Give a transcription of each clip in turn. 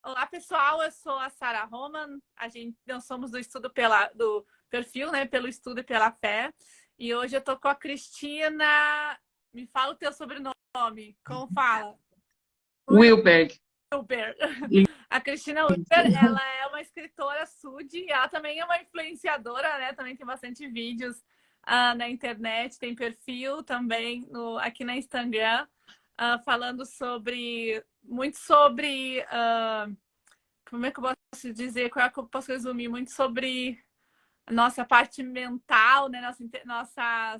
Olá, pessoal. Eu sou a Sara Roman. Nós somos do perfil, né? Pelo estudo e pela fé. E hoje eu tô com a Cristina. Me fala o teu sobrenome. Como fala? Wilberg. Wilber. A Cristina Wilber, ela é uma escritora sud e ela também é uma influenciadora, né? Também tem bastante vídeos na internet, tem perfil também aqui na Instagram, falando muito sobre como é que eu posso dizer, qual é que eu posso resumir? Muito sobre a nossa parte mental, né? Nossos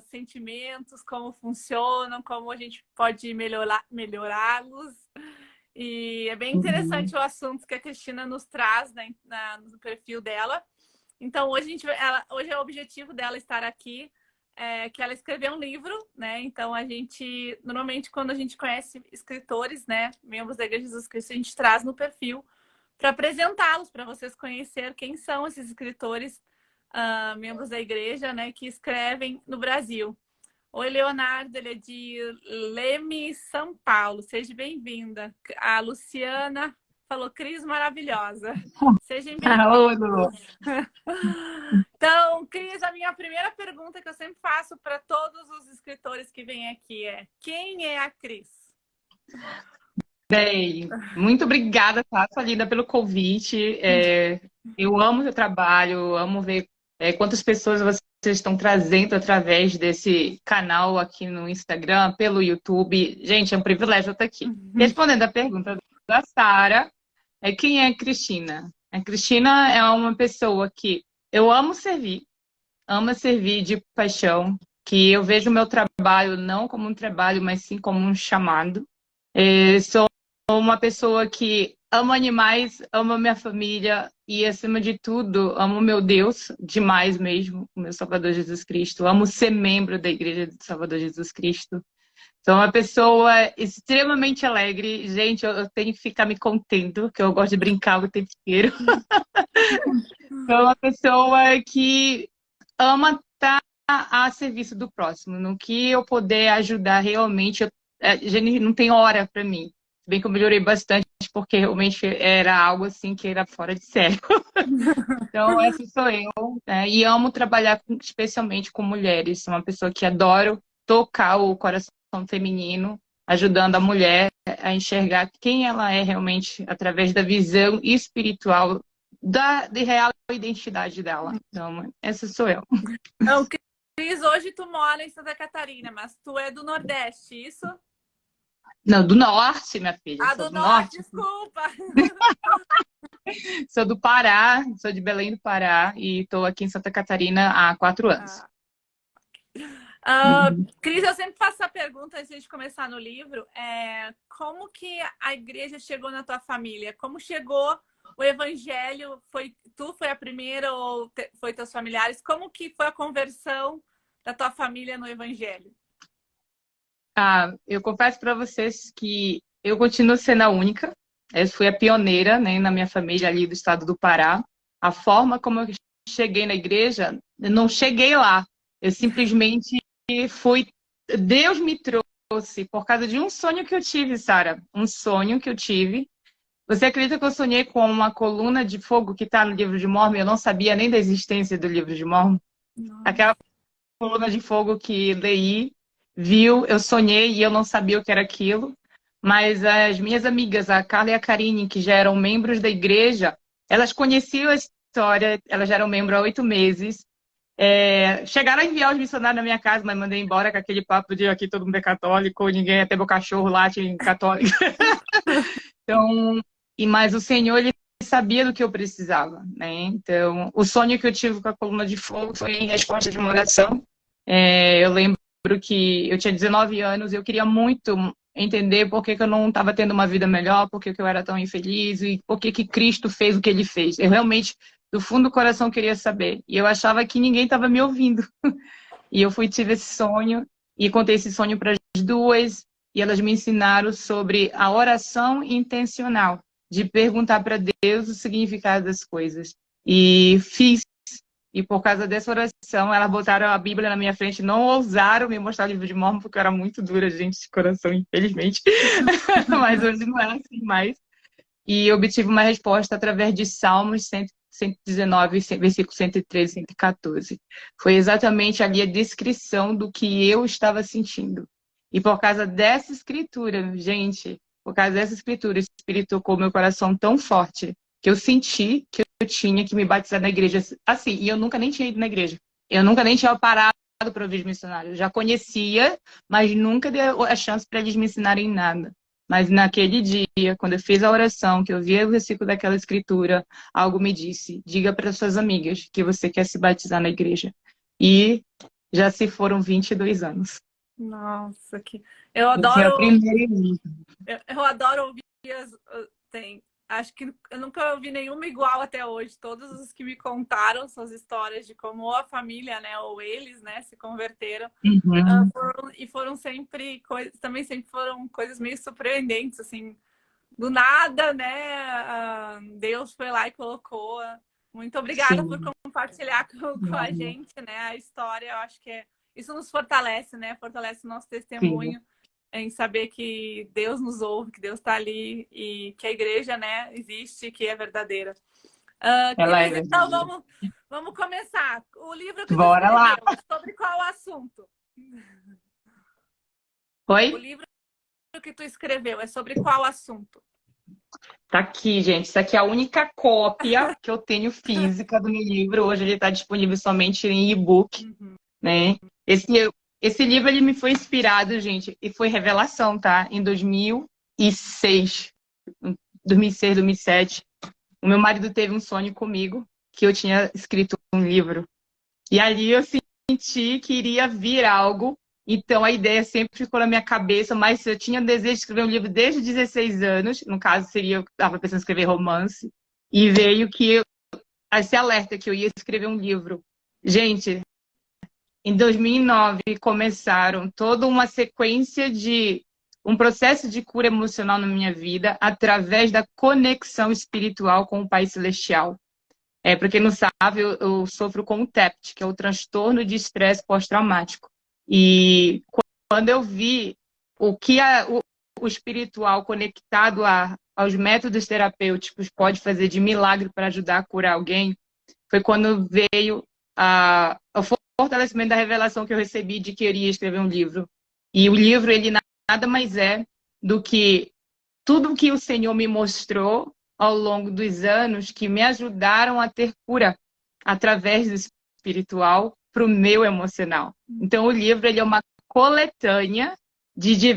sentimentos, como funcionam, como a gente pode melhorá-los. E é bem interessante o assunto que a Cristina nos traz no perfil dela. Então, hoje hoje é o objetivo dela estar aqui, que ela escreveu um livro, né? Então, normalmente, quando a gente conhece escritores, né? Membros da Igreja de Jesus Cristo, a gente traz no perfil para apresentá-los, para vocês conhecerem quem são esses escritores, membros da igreja, né? Que escrevem no Brasil. Oi, Leonardo, ele é de Leme, São Paulo. Seja bem-vinda. A Luciana falou, Cris, maravilhosa. Sejam bem-vindos. Então, Cris, a minha primeira pergunta que eu sempre faço para todos os escritores que vêm aqui é: quem é a Cris? Bem, muito obrigada, tá, sua linda, pelo convite. Eu amo o seu trabalho, amo ver quantas pessoas vocês estão trazendo através desse canal aqui no Instagram, pelo YouTube. Gente, é um privilégio estar aqui. Respondendo a pergunta da Sara, quem é a Cristina? A Cristina é uma pessoa que eu amo servir de paixão, que eu vejo o meu trabalho não como um trabalho, mas sim como um chamado. Sou uma pessoa que ama animais, ama minha família e, acima de tudo, amo meu Deus demais mesmo, o meu Salvador Jesus Cristo. Amo ser membro da Igreja do Salvador Jesus Cristo. Sou uma pessoa extremamente alegre. Gente, eu tenho que ficar me contendo, porque eu gosto de brincar o tempo inteiro. Sou uma pessoa que ama estar a serviço do próximo. No que eu puder ajudar realmente, gente, não tem hora para mim. Se bem que eu melhorei bastante, porque realmente era algo assim que era fora de sério. Então, essa sou eu. Né? E amo trabalhar especialmente com mulheres. Sou uma pessoa que adoro tocar o coração feminino, ajudando a mulher a enxergar quem ela é realmente através da visão espiritual de real identidade dela. Então, essa sou eu. Então, Cris, hoje tu mora em Santa Catarina, mas tu é do Nordeste, isso? Não, do Norte, minha filha. Sou do Norte, desculpa! Sou do Pará, sou de Belém do Pará e estou aqui em Santa Catarina há 4 anos. Cris, eu sempre faço essa pergunta antes de começar no livro. Como que a igreja chegou na tua família? Como chegou o evangelho? Tu foi a primeira ou foi teus familiares? Como que foi a conversão da tua família no evangelho? Eu confesso para vocês que eu continuo sendo a única. Eu fui a pioneira, né, na minha família ali do estado do Pará. A forma como eu cheguei na igreja, eu não cheguei lá. Eu simplesmente fui... Deus me trouxe por causa de um sonho que eu tive, Sara. Um sonho que eu tive. Você acredita que eu sonhei com uma coluna de fogo que está no livro de Mórmon? Eu não sabia nem da existência do livro de Mórmon. Aquela coluna de fogo que Leí viu, eu sonhei e eu não sabia o que era aquilo. Mas as minhas amigas, a Carla e a Karine, que já eram membros da igreja, elas conheciam a história, elas já eram membros há 8 meses. Chegaram a enviar os missionários na minha casa, mas mandei embora com aquele papo de aqui todo mundo é católico, ninguém, até meu cachorro late em católico. Então, mas o Senhor, ele sabia do que eu precisava, né? Então, o sonho que eu tive com a coluna de fogo foi em resposta de uma oração. Eu lembro que eu tinha 19 anos e eu queria muito entender por que eu não estava tendo uma vida melhor, por que eu era tão infeliz e por que Cristo fez o que ele fez. Eu realmente, do fundo do coração, queria saber. E eu achava que ninguém estava me ouvindo. E eu tive esse sonho e contei esse sonho para as duas e elas me ensinaram sobre a oração intencional, de perguntar para Deus o significado das coisas. E fiz. E por causa dessa oração, elas botaram a Bíblia na minha frente, não ousaram me mostrar o livro de Mórmon, porque eu era muito dura, gente, de coração, infelizmente. Mas hoje não é assim mais. e obtive uma resposta através de Salmos 119, versículo 113, 114. Foi exatamente ali a descrição do que eu estava sentindo. E por causa dessa escritura, gente, por causa dessa escritura, o Espírito tocou meu coração tão forte que eu senti que eu tinha que me batizar na igreja. Assim, e eu nunca nem tinha ido na igreja. Eu nunca nem tinha parado para ouvir os missionários. Eu já conhecia, mas nunca dei a chance para eles me ensinarem nada. Mas naquele dia, quando eu fiz a oração, que eu vi o versículo daquela escritura, algo me disse: diga para suas amigas que você quer se batizar na igreja. E já se foram 22 anos. Nossa, que... eu Esse é o adoro, primeiro. eu adoro ouvir tem, acho que eu nunca ouvi nenhuma igual até hoje. Todos os que me contaram suas histórias de como a família, né, ou eles, né, se converteram. Uhum. Foram sempre coisas, também sempre foram coisas meio surpreendentes, assim, do nada, né? Deus foi lá e colocou. Muito obrigada por Sim. compartilhar com a gente, né, a história. Eu acho que isso nos fortalece, né? Fortalece o nosso Sim. testemunho em saber que Deus nos ouve, que Deus está ali e que a igreja, né, existe, que é verdadeira. Ela é Cris, então verdadeira. vamos começar. O livro que tu Bora escreveu, lá. sobre qual assunto? O Oi? livro que tu escreveu é sobre qual assunto? Tá aqui, gente. Isso aqui é a única cópia que eu tenho física do meu livro. Hoje ele está disponível somente em e-book, Uhum. né? Esse livro ele me foi inspirado, gente, e foi revelação, tá? Em 2006, 2006, 2007. O meu marido teve um sonho comigo que eu tinha escrito um livro. E ali eu senti que iria vir algo. Então a ideia sempre ficou na minha cabeça, mas eu tinha desejo de escrever um livro desde os 16 anos. No caso, eu estava pensando em escrever romance. E veio esse alerta que eu ia escrever um livro. Gente, em 2009 começaram toda uma sequência de um processo de cura emocional na minha vida através da conexão espiritual com o Pai Celestial. Para quem não sabe, eu sofro com o TEPT, que é o transtorno de estresse pós-traumático. E quando eu vi o espiritual conectado aos métodos terapêuticos pode fazer de milagre para ajudar a curar alguém, foi quando veio o fortalecimento da revelação que eu recebi de que eu iria escrever um livro. E o livro, ele nada mais é do que tudo que o Senhor me mostrou ao longo dos anos que me ajudaram a ter cura através do espiritual para o meu emocional. Então, o livro ele é uma coletânea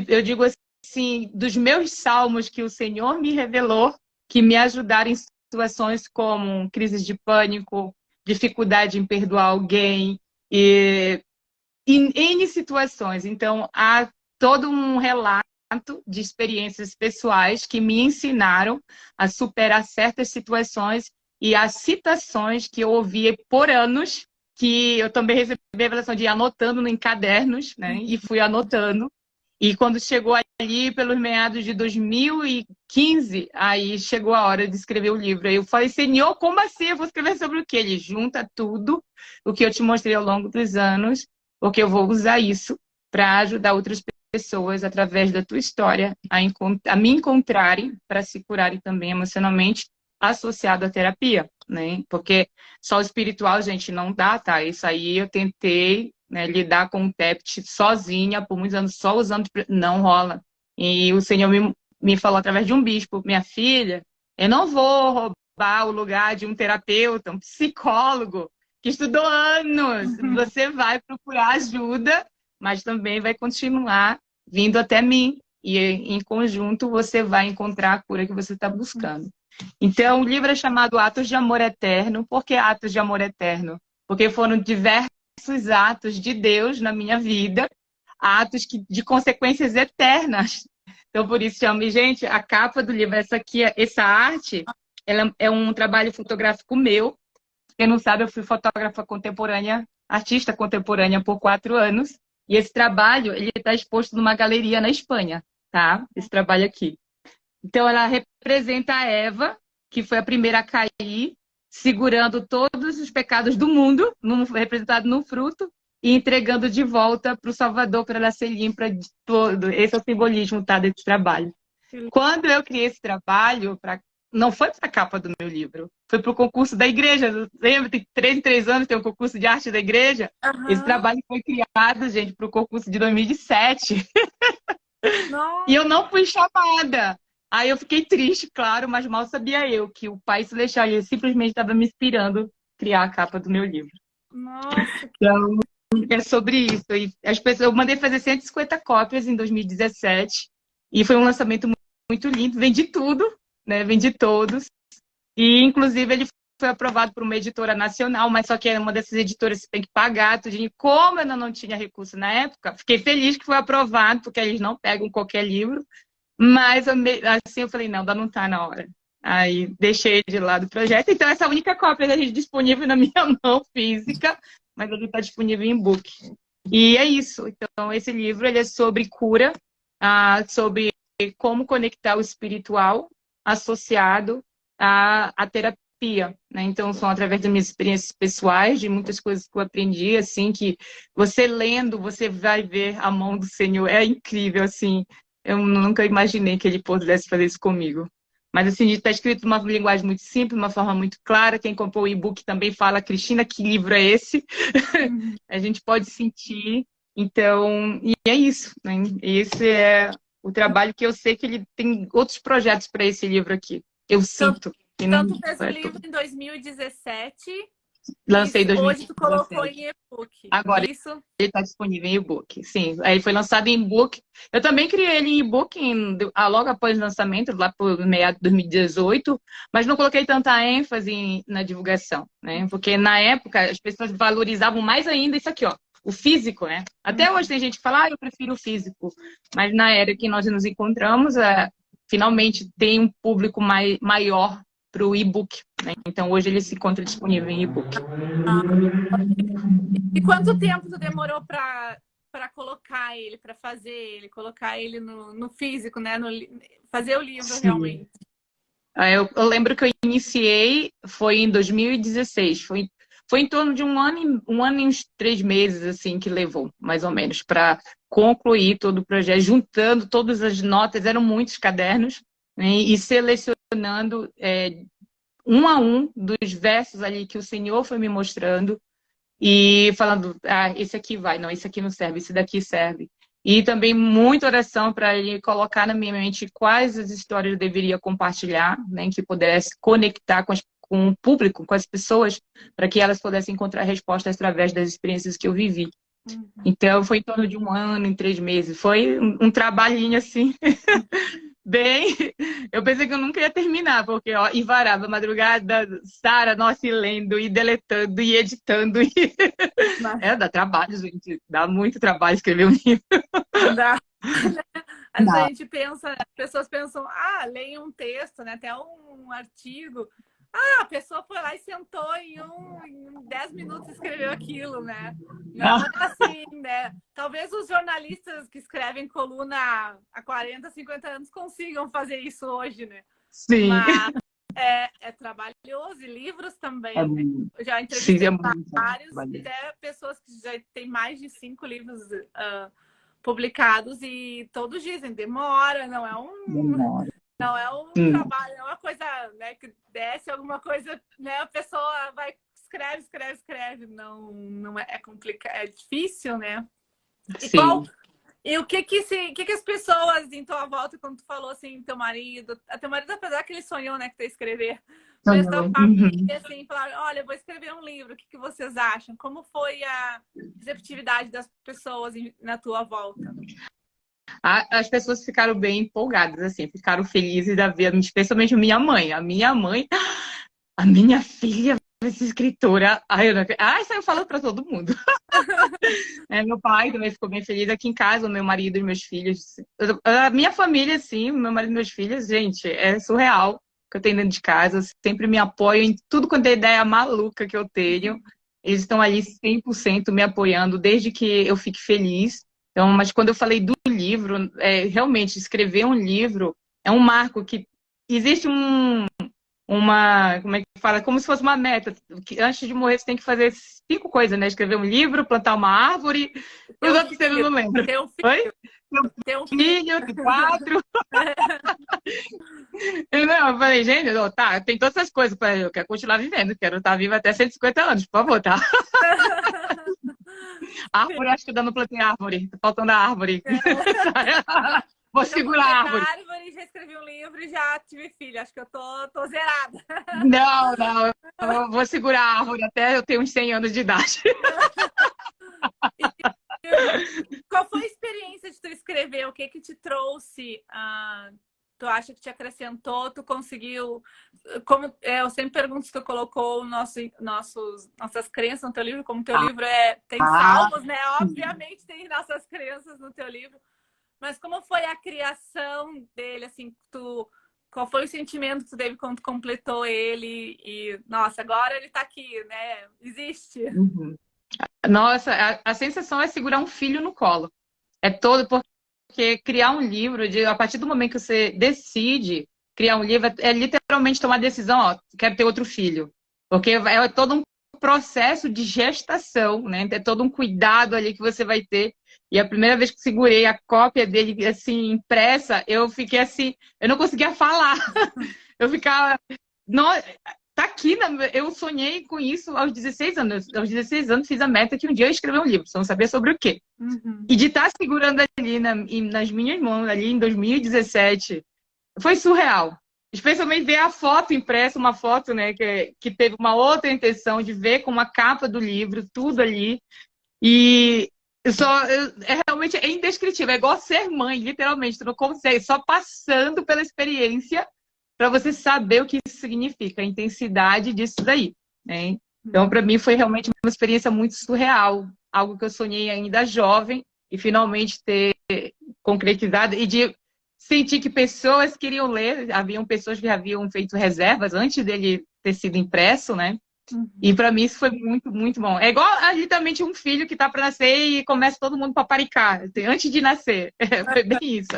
eu digo assim, dos meus salmos que o Senhor me revelou, que me ajudaram em situações como crises de pânico, dificuldade em perdoar alguém, e em N situações. Então, há todo um relato de experiências pessoais que me ensinaram a superar certas situações e as citações que eu ouvia por anos, que eu também recebi a revelação de ir anotando em cadernos, né? E fui anotando. E quando chegou ali, pelos meados de 2015, aí chegou a hora de escrever o livro. Aí eu falei, Senhor, como assim? Eu vou escrever sobre o quê? Ele junta tudo o que eu te mostrei ao longo dos anos, porque eu vou usar isso para ajudar outras pessoas, através da tua história, a me encontrarem para se curarem também emocionalmente, associado à terapia, né? Porque só o espiritual, gente, não dá, tá? Isso aí eu tentei, né, lidar com o TEPT sozinha, por muitos anos, só usando, não rola. E o Senhor me falou através de um bispo, minha filha, eu não vou roubar o lugar de um terapeuta, um psicólogo, que estudou anos. Você vai procurar ajuda, mas também vai continuar vindo até mim. E em conjunto você vai encontrar a cura que você está buscando. Então, o livro é chamado Atos de Amor Eterno. Por que Atos de Amor Eterno? Porque foram diversos atos de Deus na minha vida, atos de consequências eternas. Então, por isso chamo, gente, a capa do livro, essa arte, ela é um trabalho fotográfico meu. Quem não sabe, eu fui fotógrafa contemporânea, artista contemporânea por 4 anos. E esse trabalho, ele está exposto numa galeria na Espanha, tá? Esse trabalho aqui. Então, ela representa a Eva, que foi a primeira a cair, segurando todos os pecados do mundo, representado no fruto, e entregando de volta para o Salvador, para ela ser limpa de todo. Esse é o simbolismo, tá, desse trabalho. Quando eu criei esse trabalho, não foi para a capa do meu livro, foi para o concurso da igreja. Lembra, tem 3 em 3 anos tem o concurso de arte da igreja. Esse Aham. trabalho foi criado, gente, para o concurso de 2007. E Nossa, eu não fui chamada. Aí eu fiquei triste, claro, mas mal sabia eu que o Pai Celestial ele simplesmente estava me inspirando a criar a capa do meu livro. nossa. Então, é sobre isso. E as pessoas, eu mandei fazer 150 cópias em 2017 e foi um lançamento muito lindo. Vendi tudo, né? Vendi todos. E, inclusive, ele foi aprovado por uma editora nacional, mas só que é uma dessas editoras que tem que pagar tudo. E como eu ainda não tinha recurso na época, fiquei feliz que foi aprovado, porque eles não pegam qualquer livro. Mas, assim, eu falei, não, ainda não está na hora. Aí, deixei de lado o projeto. Então, essa é a única cópia da gente disponível na minha mão física, mas ele está disponível em e-book. E é isso. Então, esse livro ele é sobre cura, sobre como conectar o espiritual associado à terapia, né? Então, são através das minhas experiências pessoais, de muitas coisas que eu aprendi, assim, que você lendo, você vai ver a mão do Senhor. É incrível, assim. Eu nunca imaginei que ele pudesse fazer isso comigo. Mas, assim, está escrito de uma linguagem muito simples, de uma forma muito clara. Quem comprou o e-book também fala, Cristina, que livro é esse? Uhum. A gente pode sentir. Então, e é isso, né? Esse é o trabalho que eu sei que ele tem outros projetos para esse livro aqui. Eu Então, sinto. E não então, tu fez o é livro tudo. em 2017 e Lancei em hoje tu colocou 2017. em e-book. Agora Isso? ele está disponível em e-book. Sim, aí ele foi lançado em e-book. Eu também criei ele em e-book logo após o lançamento, lá por meados de 2018, mas não coloquei tanta ênfase na divulgação, né? Porque na época as pessoas valorizavam mais ainda isso aqui, ó, o físico, né? Até hoje tem gente que fala, eu prefiro o físico, mas na era que nós nos encontramos, finalmente tem um público maior para o e-book, né? Então hoje ele se encontra disponível em e-book. Ah. E quanto tempo tu demorou para colocar ele, para fazer ele, colocar ele no físico, né? Fazer o livro Sim. realmente? Eu lembro que eu iniciei, foi em 2016, foi em torno de um ano e uns 3 meses, assim, que levou, mais ou menos, para concluir todo o projeto, juntando todas as notas, eram muitos cadernos, né, e selecionando um a um dos versos ali que o Senhor foi me mostrando, e falando, esse aqui vai, não, esse aqui não serve, esse daqui serve. E também muita oração para ele colocar na minha mente quais as histórias eu deveria compartilhar, né, que pudesse conectar com o público, com as pessoas, para que elas pudessem encontrar respostas através das experiências que eu vivi. Uhum. Então, foi em torno de um ano, em 3 meses. Foi um trabalhinho assim, bem. Eu pensei que eu nunca ia terminar, porque, ó, e varava madrugada, Sara, nossa, e lendo, e deletando, e editando. Mas Dá trabalho, gente. Dá muito trabalho escrever um livro. dá. Às vezes a Dá. gente pensa, as pessoas pensam, leem um texto, né? Até um artigo. A pessoa foi lá e sentou em 10 minutos e escreveu aquilo, né? Não é assim, né? Talvez os jornalistas que escrevem coluna há 40, 50 anos consigam fazer isso hoje, né? Sim. Mas é trabalhoso, e livros É também, né? muito. Eu já Sim, é entrevistei muito vários, trabalho. até pessoas que já têm mais de 5 livros publicados, e todos dizem, demora, Demora. não é um Hum. trabalho, não é uma coisa, né, que desce alguma coisa, né, a pessoa vai, escreve, não é complicado, é difícil, né? E Sim. o que as pessoas em tua volta, quando tu falou assim, teu marido, apesar que ele sonhou, né, que tu ia escrever, mas tua família, Uhum. assim, falaram, olha, eu vou escrever um livro, o que vocês acham? Como foi a receptividade das pessoas na tua volta? As pessoas ficaram bem empolgadas, assim, ficaram felizes da vida, especialmente a minha mãe. A minha filha vai ser escritora. Saiu falando para todo mundo. Meu pai também ficou bem feliz aqui em casa, o meu marido e meus filhos. A minha família, assim, meu marido e meus filhos, gente, é surreal o que eu tenho dentro de casa. Sempre me apoio em tudo quanto é ideia maluca que eu tenho. Eles estão ali 100% me apoiando desde que eu fique feliz. Então, mas quando eu falei do livro, realmente, escrever um livro é um marco que existe como é que fala? Como se fosse uma meta. Que antes de morrer, você tem que fazer 5 coisas, né? Escrever um livro, plantar uma árvore. Ter Os um outros eu filho, não lembro. ter um filho. Oi? ter um filho, tem 4. Eu falei, gente, tá, tem todas essas coisas, eu quero continuar vivendo, quero estar viva até 150 anos, por favor, tá? Árvore, acho que eu não plantei árvore, tá faltando a árvore. Vou segurar a árvore. Já escrevi um livro e já tive filho, acho que eu tô zerada. Não, eu vou segurar a árvore até eu ter uns 100 anos de idade. Qual foi a experiência de tu escrever? O que te trouxe? Tu acha que te acrescentou? Tu conseguiu? Como eu sempre pergunto se tu colocou nossas crenças no teu livro, como teu livro tem salmos, né? Obviamente tem nossas crenças no teu livro. Mas como foi a criação dele? Assim, qual foi o sentimento que tu teve quando tu completou ele? E, nossa, agora ele tá aqui, né? Existe. Uhum. Nossa, a sensação é segurar um filho no colo. É todo porque criar um livro, a partir do momento que você decide criar um livro, é literalmente tomar a decisão, ó, quero ter outro filho. Porque é todo um processo de gestação, né? É todo um cuidado ali que você vai ter. E a primeira vez que segurei a cópia dele, assim, impressa, eu fiquei assim, eu não conseguia falar. Eu ficava... Tá aqui, eu sonhei com isso aos 16 anos. Aos 16 anos fiz a meta que um dia eu ia escrever um livro, só não sabia sobre o quê. Uhum. E de estar segurando ali nas minhas mãos, ali em 2017, foi surreal. Especialmente ver a foto impressa, uma foto, né, que teve uma outra intenção de ver com uma capa do livro, tudo ali. E realmente é indescritível, é igual ser mãe, literalmente, tu não consegue, só passando pela experiência para você saber o que isso significa, a intensidade disso daí, né? Então, para mim, foi realmente uma experiência muito surreal, algo que eu sonhei ainda jovem e finalmente ter concretizado e de sentir que pessoas queriam ler, haviam pessoas que haviam feito reservas antes dele ter sido impresso, né? E para mim isso foi muito, muito bom. É igual literalmente um filho que está para nascer e começa todo mundo a paparicar, antes de nascer. Foi bem isso,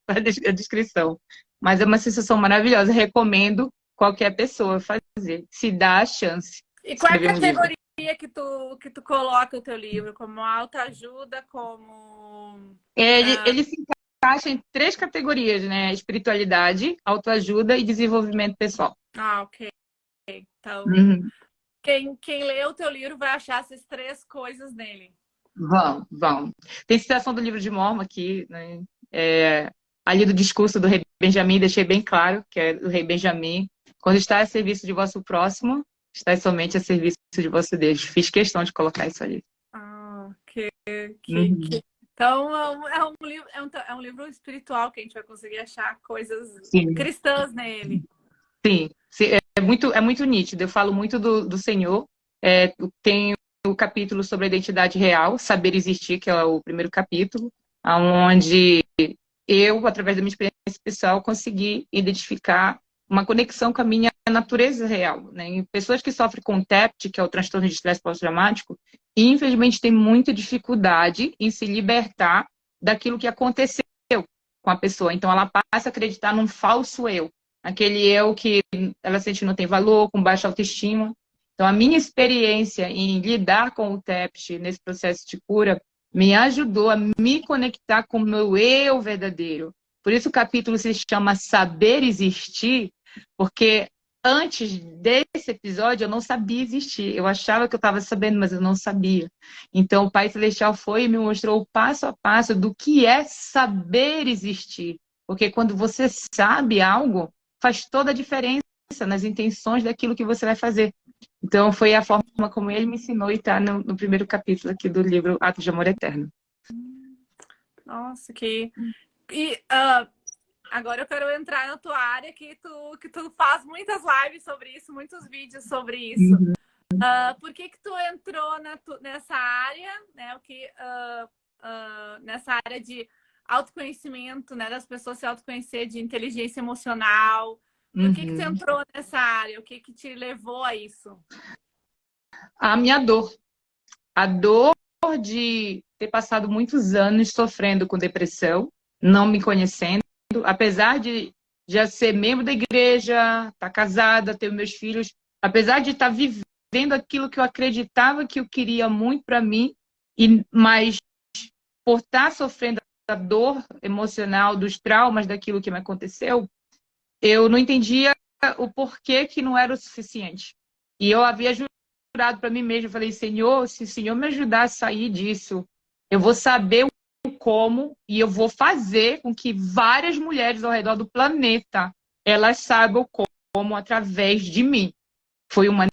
a descrição. Mas é uma sensação maravilhosa. Recomendo qualquer pessoa fazer, se dá a chance. E qual é a categoria que tu coloca o teu livro? Como autoajuda, como... Ele se encaixa em 3 categorias, né? Espiritualidade, autoajuda e desenvolvimento pessoal. Ok. Então, quem lê o teu livro vai achar essas 3 coisas nele. Vão. Tem citação do livro de Mormon aqui, né? Ali do discurso do rei Benjamim, deixei bem claro que é o rei Benjamim. Quando está a serviço de vosso próximo, está somente a serviço de vosso Deus. Fiz questão de colocar isso ali. Então, é um livro espiritual que a gente vai conseguir achar coisas cristãs nele. Sim, é muito nítido. Eu falo muito do Senhor. Tem o capítulo sobre a identidade real, saber existir, que é o primeiro capítulo, onde eu, através da minha experiência pessoal, consegui identificar uma conexão com a minha natureza real, né? E pessoas que sofrem com TEPT, que é o transtorno de estresse pós-traumático, infelizmente têm muita dificuldade em se libertar daquilo que aconteceu com a pessoa. Então, ela passa a acreditar num falso eu. Aquele eu que ela sente que não tem valor, com baixa autoestima. Então, a minha experiência em lidar com o TEPT nesse processo de cura me ajudou a me conectar com o meu eu verdadeiro. Por isso o capítulo se chama Saber Existir, porque antes desse episódio eu não sabia existir. Eu achava que eu estava sabendo, mas eu não sabia. Então o Pai Celestial foi e me mostrou o passo a passo do que é saber existir. Porque quando você sabe algo, faz toda a diferença nas intenções daquilo que você vai fazer. Então foi a forma como ele me ensinou e está no primeiro capítulo aqui do livro Atos de Amor Eterno. Nossa, agora eu quero entrar na tua área que tu faz muitas lives sobre isso, muitos vídeos sobre isso. Por que tu entrou nessa área, né? Nessa área de autoconhecimento, né? Das pessoas se autoconhecer, de inteligência emocional. Por que tu entrou nessa área? O que te levou a isso? A minha dor. A dor de ter passado muitos anos sofrendo com depressão, não me conhecendo, apesar de já ser membro da igreja, estar casada, ter meus filhos, apesar de estar vivendo aquilo que eu acreditava que eu queria muito para mim, mas por estar sofrendo dor emocional, dos traumas daquilo que me aconteceu, eu não entendia o porquê que não era o suficiente. E eu havia jurado para mim mesma, eu falei, Senhor, se o Senhor me ajudar a sair disso, eu vou saber o como e eu vou fazer com que várias mulheres ao redor do planeta, elas saibam como através de mim. Foi uma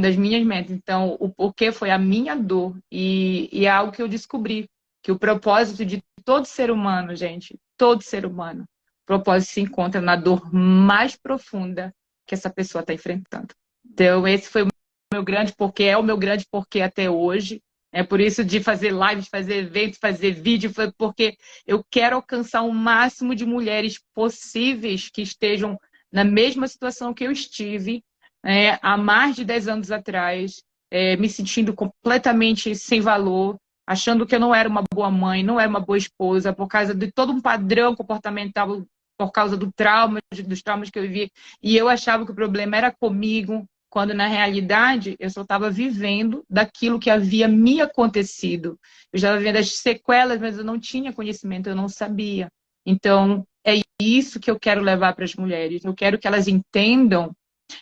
das minhas metas. Então, o porquê foi a minha dor. E é algo que eu descobri, que o propósito de todo ser humano, gente, todo ser humano, o propósito se encontra na dor mais profunda que essa pessoa está enfrentando. Então, esse foi o meu grande porquê, é o meu grande porquê até hoje. É por isso de fazer lives, fazer eventos, fazer vídeo, foi porque eu quero alcançar o máximo de mulheres possíveis que estejam na mesma situação que eu estive, há mais de 10 anos atrás, me sentindo completamente sem valor, achando que eu não era uma boa mãe, não era uma boa esposa, por causa de todo um padrão comportamental, por causa dos traumas que eu vivi. E eu achava que o problema era comigo, quando na realidade eu só estava vivendo daquilo que havia me acontecido. Eu estava vivendo as sequelas, mas eu não tinha conhecimento, eu não sabia. Então, é isso que eu quero levar para as mulheres. Eu quero que elas entendam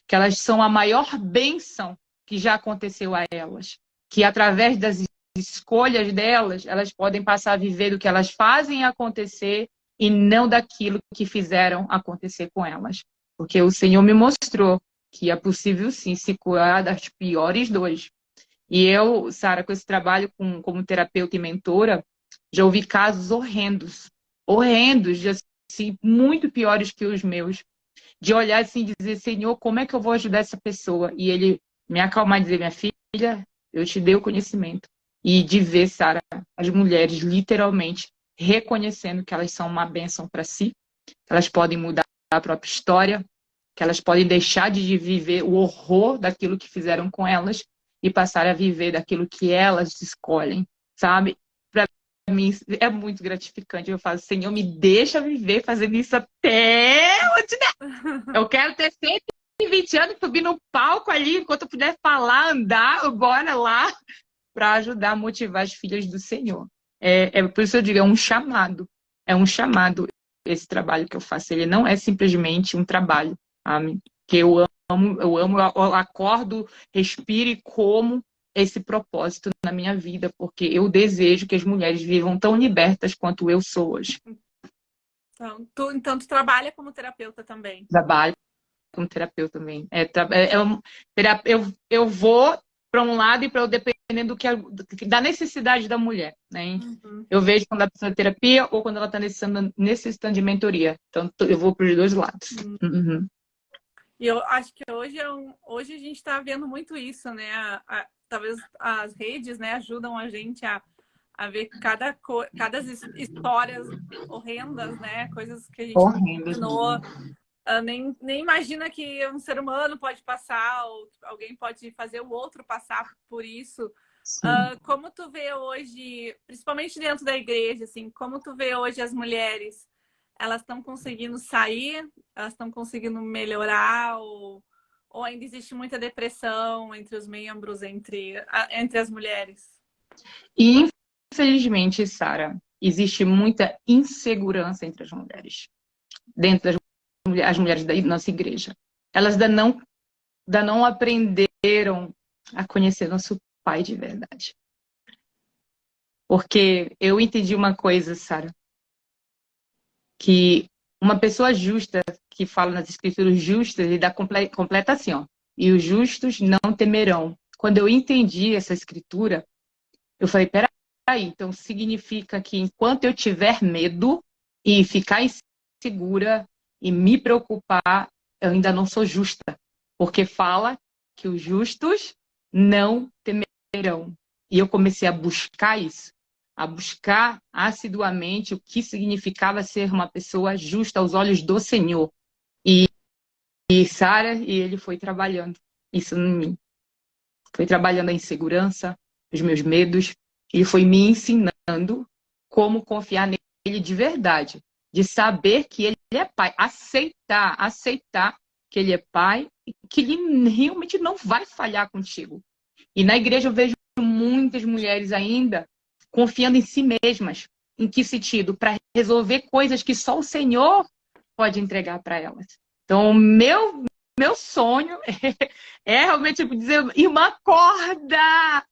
que elas são a maior bênção que já aconteceu a elas. Que através das escolhas delas, elas podem passar a viver do que elas fazem acontecer e não daquilo que fizeram acontecer com elas. Porque o Senhor me mostrou que é possível sim se curar das piores dores. E eu, Sara, com esse trabalho como terapeuta e mentora, já ouvi casos horrendos, horrendos, assim, muito piores que os meus, de olhar assim e dizer, Senhor, como é que eu vou ajudar essa pessoa? E ele me acalmar e dizer, minha filha, eu te dei o conhecimento. E de ver, Sara, as mulheres literalmente reconhecendo que elas são uma bênção para si, que elas podem mudar a própria história, que elas podem deixar de viver o horror daquilo que fizeram com elas e passar a viver daquilo que elas escolhem, sabe? Para mim é muito gratificante. Eu falo, Senhor, me deixa viver fazendo isso até onde der. Eu quero ter 120 anos, subir no palco ali, enquanto eu puder falar, andar, bora lá, para ajudar a motivar as filhas do Senhor. Por isso eu digo, é um chamado esse trabalho que eu faço. Ele não é simplesmente um trabalho, sabe? Que eu acordo, respiro e como esse propósito na minha vida, porque eu desejo que as mulheres vivam tão libertas quanto eu sou hoje. Então, tu trabalha como terapeuta também? Trabalho como terapeuta também. Eu vou para um lado e para outro, dependendo da necessidade da mulher, né? Uhum. Eu vejo quando ela precisa de terapia ou quando ela está necessitando de mentoria. Então, eu vou para os dois lados. Uhum. E eu acho que hoje a gente está vendo muito isso, né? Talvez as redes, né, ajudam a gente a ver cada histórias horrendas, né? Coisas que a gente não imaginou. Nem imagina que um ser humano pode passar, ou alguém pode fazer o outro passar por isso. Como tu vê hoje, principalmente dentro da igreja, assim, como tu vê hoje as mulheres? Elas estão conseguindo sair? Elas estão conseguindo melhorar? Ou ainda existe muita depressão entre os membros, entre as mulheres? E, infelizmente, Sara, existe muita insegurança entre as mulheres. Dentro das mulheres da nossa igreja. Elas ainda não aprenderam a conhecer nosso Pai de verdade. Porque eu entendi uma coisa, Sara, que uma pessoa justa, que fala nas escrituras justas, ele dá completa assim, ó. E os justos não temerão. Quando eu entendi essa escritura, eu falei, peraí, então significa que enquanto eu tiver medo e ficar insegura e me preocupar, eu ainda não sou justa. Porque fala que os justos não temerão. E eu comecei a buscar isso, a buscar assiduamente o que significava ser uma pessoa justa aos olhos do Senhor. E Sara, ele foi trabalhando isso em mim. Foi trabalhando a insegurança, os meus medos. Ele foi me ensinando como confiar nele de verdade. De saber que ele é pai. Aceitar que ele é pai e que ele realmente não vai falhar contigo. E na igreja eu vejo muitas mulheres ainda confiando em si mesmas. Em que sentido? Para resolver coisas que só o Senhor pode entregar para elas. Então, o meu sonho é realmente tipo, dizer, irmã, acorda!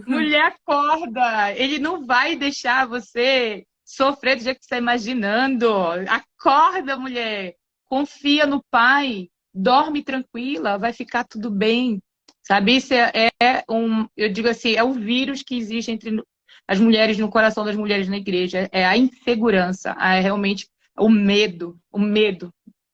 Mulher, acorda! Ele não vai deixar você sofrer do jeito que você está imaginando. Acorda, mulher! Confia no Pai. Dorme tranquila, vai ficar tudo bem. Sabe, isso eu digo assim, é o vírus que existe entre as mulheres, no coração das mulheres na igreja. É a insegurança, é realmente o medo,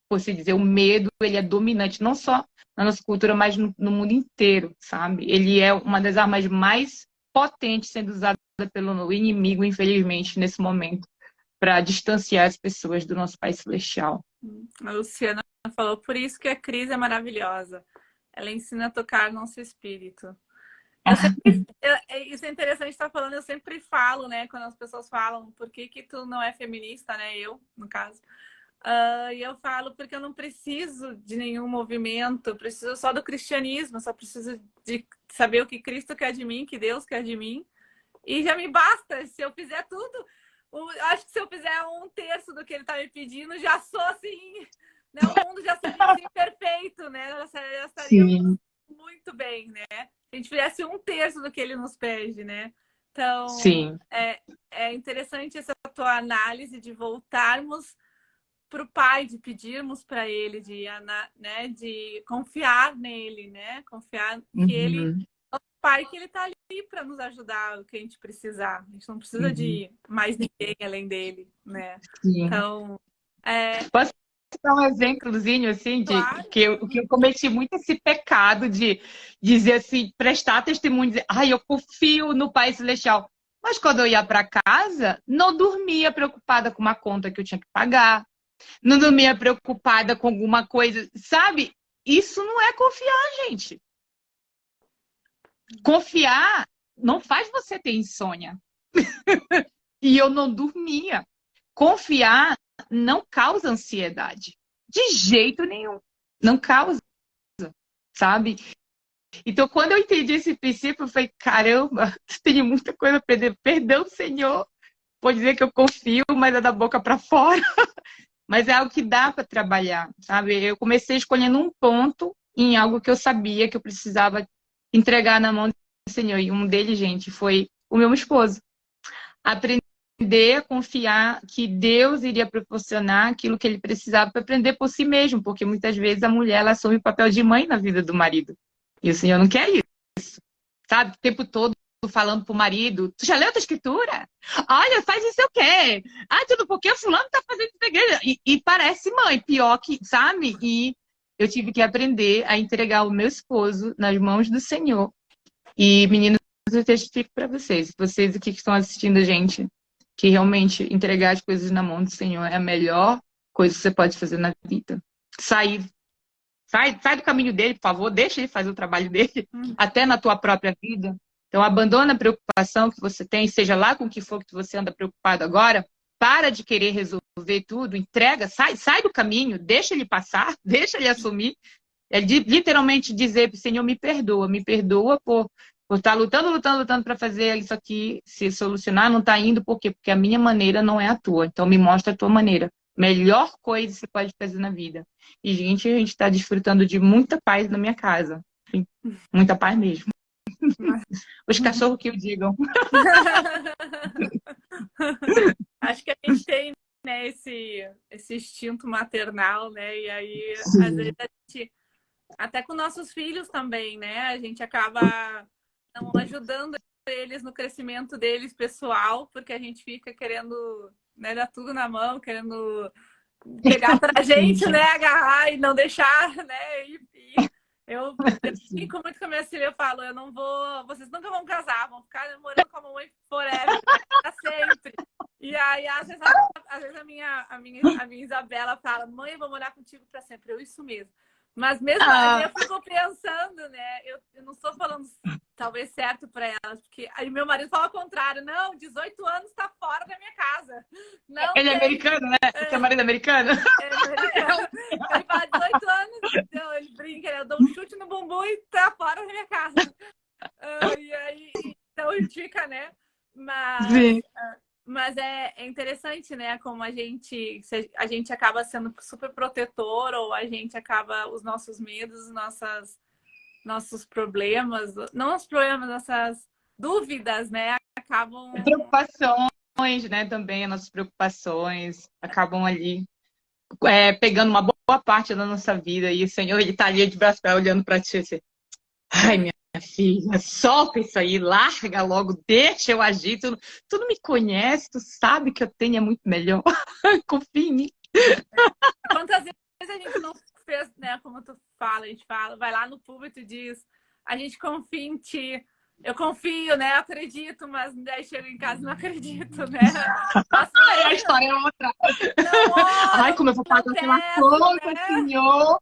por se dizer, o medo, ele é dominante, não só na nossa cultura, mas no mundo inteiro, sabe? Ele é uma das armas mais potentes sendo usada pelo inimigo, infelizmente, nesse momento, para distanciar as pessoas do nosso Pai Celestial. A Luciana falou, por isso que a crise é maravilhosa. Ela ensina a tocar nosso espírito. Isso é interessante estar falando, eu sempre falo, né? Quando as pessoas falam, por que que tu não é feminista, né? Eu, no caso. E eu falo porque eu não preciso de nenhum movimento, eu preciso só do cristianismo, só preciso de saber o que Cristo quer de mim, que Deus quer de mim. E já me basta, se eu fizer tudo, acho que se eu fizer 1/3 do que ele está me pedindo, já sou assim, né? O mundo já seria assim, perfeito, né? Já estaria muito bem, né? Se a gente fizesse 1/3 do que ele nos pede, né? Então, Sim. é interessante essa tua análise de voltarmos para o Pai, de pedirmos para Ele, né, de confiar nele, né? Confiar que Ele é o Pai, que Ele está ali para nos ajudar o que a gente precisar. A gente não precisa de mais ninguém além dele, né? Sim. Então, Posso dar um exemplozinho, assim, claro. que eu cometi muito esse pecado de dizer assim, prestar testemunho, dizer, eu confio no Pai Celestial. Mas quando eu ia para casa, não dormia preocupada com uma conta que eu tinha que pagar. Não dormia preocupada com alguma coisa, sabe? Isso não é confiar, gente. Confiar não faz você ter insônia. E eu não dormia. Confiar não causa ansiedade. De jeito nenhum. Não causa, sabe? Então, quando eu entendi esse princípio, eu falei, caramba, tenho muita coisa a perder. Perdão, Senhor. Vou dizer que eu confio, mas é da boca para fora. Mas é algo que dá para trabalhar, sabe? Eu comecei escolhendo um ponto em algo que eu sabia que eu precisava entregar na mão do Senhor. E um deles, gente, foi o meu esposo. Aprender a confiar que Deus iria proporcionar aquilo que ele precisava para aprender por si mesmo, porque muitas vezes a mulher ela assume o papel de mãe na vida do marido. E o Senhor não quer isso, sabe? O tempo todo falando pro marido, tu já leu a tua escritura? Olha, faz isso o quê? Tudo porque o fulano tá fazendo isso na igreja. E parece mãe, pior que, sabe? E eu tive que aprender a entregar o meu esposo nas mãos do Senhor. E, meninos, eu testifico para vocês aqui que estão assistindo a gente, que realmente entregar as coisas na mão do Senhor é a melhor coisa que você pode fazer na vida. Sai do caminho dele, por favor, deixa ele fazer o trabalho dele, até na tua própria vida. Então, abandona a preocupação que você tem, seja lá com o que for que você anda preocupado agora, para de querer resolver tudo, entrega, sai do caminho, deixa ele passar, deixa ele assumir. É literalmente dizer para o Senhor, me perdoa por estar lutando para fazer isso aqui se solucionar, não está indo, por quê? Porque a minha maneira não é a tua, então me mostra a tua maneira. Melhor coisa que você pode fazer na vida. E, gente, a gente está desfrutando de muita paz na minha casa. Sim, muita paz mesmo. Os cachorros que o digam. Acho que a gente tem, né, esse instinto maternal, né? E aí, às vezes, a gente, até com nossos filhos também, né? A gente acaba não ajudando eles no crescimento deles pessoal, porque a gente fica querendo, né, dar tudo na mão, querendo pegar pra gente, né? Agarrar e não deixar, né? Eu fico muito com a minha filha, eu falo, eu não vou, vocês nunca vão casar, vão ficar morando com a mamãe forever, pra sempre. E aí, às vezes a minha Isabela fala, mãe, eu vou morar contigo pra sempre. Isso mesmo. Mas mesmo assim, eu fico pensando, né? Eu não estou falando talvez certo para elas, porque aí meu marido fala ao contrário. Não, 18 anos está fora da minha casa. Não ele é americano, né? Seu marido é americano? Americano. Ele fala 18 anos, então ele brinca, eu dou um chute no bumbum e tá fora da minha casa. E aí, então a gente fica, né? Mas é interessante, né? Como a gente acaba sendo super protetor, ou a gente acaba, os nossos medos, nossos problemas, não os problemas, nossas dúvidas, né? Acabam. Preocupações, né? Também as nossas preocupações acabam ali pegando uma boa parte da nossa vida. E o Senhor, ele tá ali de braço olhando para ti assim, ai, minha filha, solta isso aí, larga logo, deixa eu agir. Tu não me conhece, tu sabe que eu tenho é muito melhor. Confia em mim. Quantas vezes a gente não fez, né? Como tu fala, a gente fala, vai lá no público e diz, a gente confia em ti. Eu confio, né? Acredito, mas daí chego em casa e não acredito, né? Nossa, A história é outra. não Ai, oro, como eu vou não pagar aquela peço, conta, né? Senhor.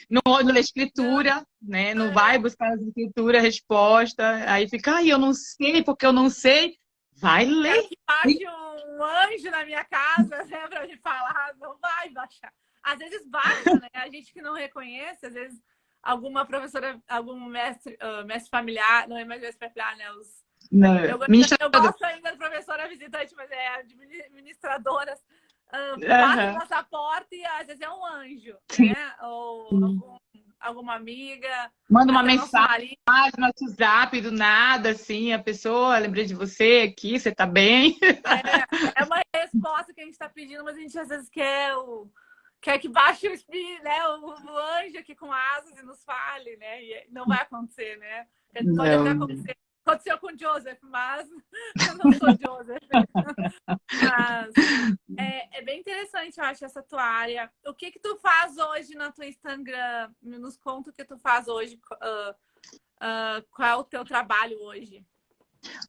Não lê Não, escritura, né? Não vai buscar as escrituras, resposta. Aí fica, ai, eu não sei, porque eu não sei. Vai quero ler. que baixe um anjo na minha casa, né? Pra me falar, não vai baixar. Às vezes baixa, né? A gente que não reconhece, às vezes alguma professora, algum mestre familiar, não é mais mestre familiar, né? Não, Eu gosto ainda da professora visitante, mas é administradoras. Bate na Aham. nossa porta e às vezes é um anjo, Sim. né? Ou alguma amiga, Manda uma até o nosso mensagem marido. no WhatsApp do nada, assim, a pessoa, lembrei de você aqui, você tá bem? É uma resposta que a gente está pedindo, mas a gente às vezes quer que baixe o espírito, né? O anjo aqui com asas e nos fale, né? E não vai acontecer, né? Pode até Não. acontecer. Aconteceu com o Joseph, mas eu não sou Joseph. Mas é bem interessante, eu acho, essa tua área. O que tu faz hoje na tua Instagram? Nos conta o que tu faz hoje. Qual é o teu trabalho hoje?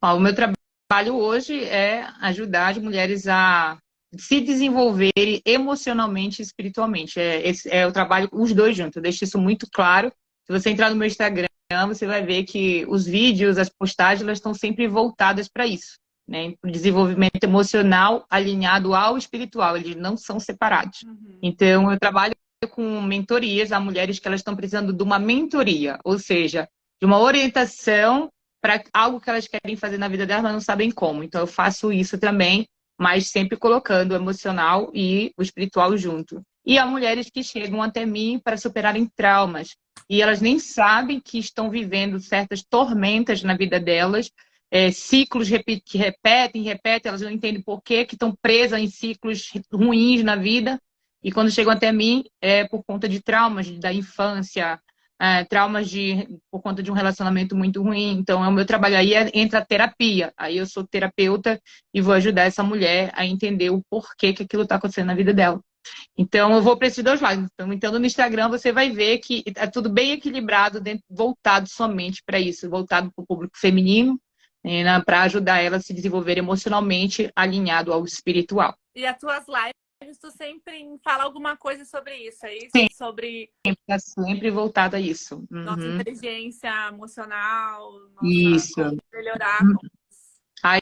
Ó, o meu trabalho hoje é ajudar as mulheres a se desenvolverem emocionalmente e espiritualmente. Eu trabalho os dois juntos, eu deixo isso muito claro. Se você entrar no meu Instagram, você vai ver que os vídeos, as postagens, elas estão sempre voltadas para isso, né? O desenvolvimento emocional alinhado ao espiritual, eles não são separados. Uhum. Então, eu trabalho com mentorias a mulheres que elas estão precisando de uma mentoria, ou seja, de uma orientação para algo que elas querem fazer na vida delas, mas não sabem como. Então, eu faço isso também, mas sempre colocando o emocional e o espiritual junto. E há mulheres que chegam até mim para superarem traumas. E elas nem sabem que estão vivendo certas tormentas na vida delas, ciclos que repetem, elas não entendem por quê, que estão presas em ciclos ruins na vida. E quando chegam até mim, é por conta de traumas da infância, traumas por conta de um relacionamento muito ruim. Então, o meu trabalho aí entra a terapia. Aí eu sou terapeuta e vou ajudar essa mulher a entender o porquê que aquilo está acontecendo na vida dela. Então, eu vou para esses dois lados. Então, no Instagram, você vai ver que é tudo bem equilibrado, voltado somente para isso, voltado para o público feminino, né, para ajudar ela a se desenvolver emocionalmente, alinhado ao espiritual. E as tuas lives, tu sempre fala alguma coisa sobre isso, é isso? Sobre Está sempre voltado a isso. nossa Uhum. inteligência emocional, Isso. como melhorar, Aí,